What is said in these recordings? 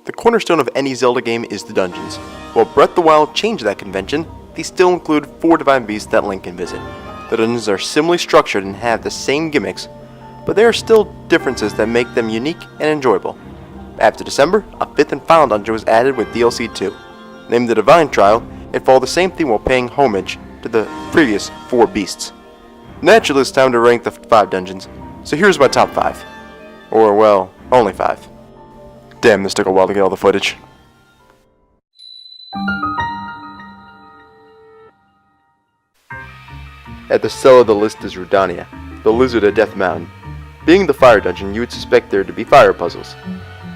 The cornerstone of any Zelda game is the dungeons. While Breath of the Wild changed that convention, they still include 4 divine beasts that Link can visit. The dungeons are similarly structured and have the same gimmicks, but there are still differences that make them unique and enjoyable. After December, a 5th and final dungeon was added with DLC 2. Named the Divine Trial, it followed the same theme while paying homage to the previous 4 beasts. Naturally, it's time to rank the 5 dungeons, so here's my top 5. Or, well, only 5. Damn, this took a while to get all the footage. At the cell of the list is Rudania, the lizard at Death Mountain. Being the fire dungeon, you would suspect there to be fire puzzles.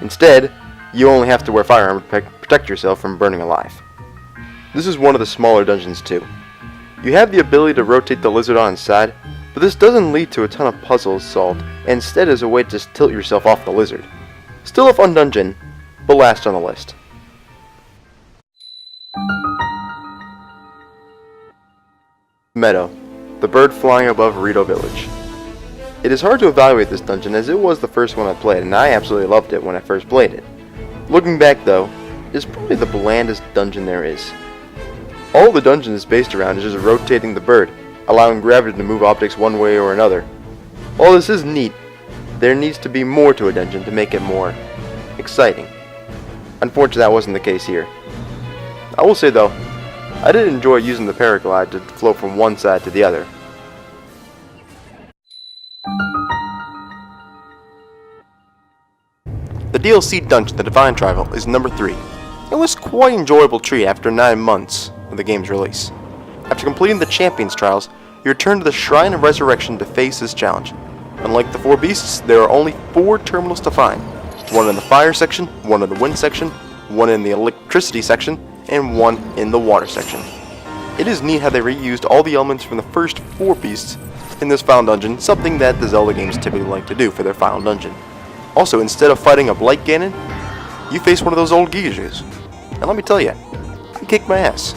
Instead, you only have to wear fire armor to protect yourself from burning alive. This is one of the smaller dungeons too. You have the ability to rotate the lizard on its side, but this doesn't lead to a ton of puzzles solved, and instead is a way to just tilt yourself off the lizard. Still a fun dungeon, but last on the list. Meadow, the bird flying above Aruda village. It is hard to evaluate this dungeon as it was the first one I played and I absolutely loved it when I first played it. Looking back though, it is probably the blandest dungeon there is. All the dungeon is based around is just rotating the bird, allowing gravity to move objects one way or another. While this is neat, there needs to be more to a dungeon to make it more exciting. Unfortunately, that wasn't the case here. I will say though, I did enjoy using the paraglide to float from one side to the other. The DLC dungeon, the Divine Trial, is number 3. It was quite an enjoyable treat after 9 months of the game's release. After completing the Champions Trials, you return to the Shrine of Resurrection to face this challenge. Unlike the 4 beasts, there are only 4 terminals to find. One in the fire section, one in the wind section, one in the electricity section, and one in the water section. It is neat how they reused all the elements from the first 4 beasts in this final dungeon, something that the Zelda games typically like to do for their final dungeon. Also, instead of fighting a Blight Ganon, you face one of those old geezers. And let me tell you, he kicked my ass.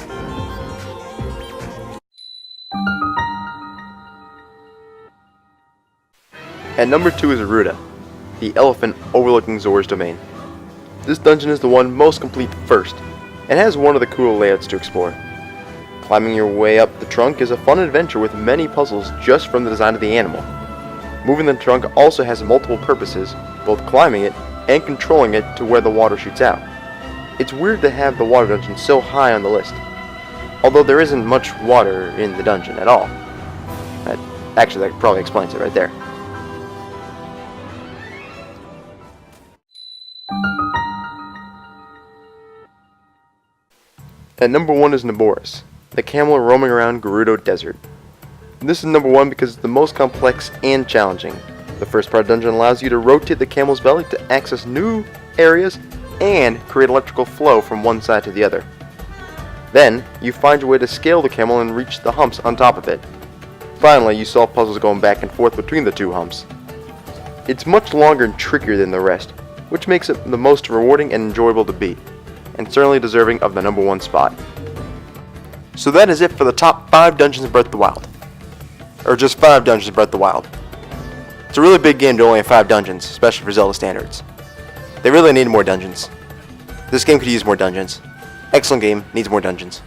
At number 2 is Aruda, the elephant overlooking Zora's domain. This dungeon is the one most complete first, and has one of the cool layouts to explore. Climbing your way up the trunk is a fun adventure with many puzzles just from the design of the animal. Moving the trunk also has multiple purposes, both climbing it and controlling it to where the water shoots out. It's weird to have the water dungeon so high on the list, although there isn't much water in the dungeon at all. That probably explains it right there. At number 1 is Borris, the camel roaming around Gerudo Desert. This is number 1 because it's the most complex and challenging. The first part of the dungeon allows you to rotate the camel's belly to access new areas and create electrical flow from one side to the other. Then, you find your way to scale the camel and reach the humps on top of it. Finally, you solve puzzles going back and forth between the 2 humps. It's much longer and trickier than the rest, which makes it the most rewarding and enjoyable to beat, and certainly deserving of the number 1 spot. So that is it for the top 5 dungeons in Breath of the Wild. Or just 5 dungeons in Breath of the Wild. It's a really big game to only have 5 dungeons, especially for Zelda standards. They really need more dungeons. This game could use more dungeons. Excellent game, needs more dungeons.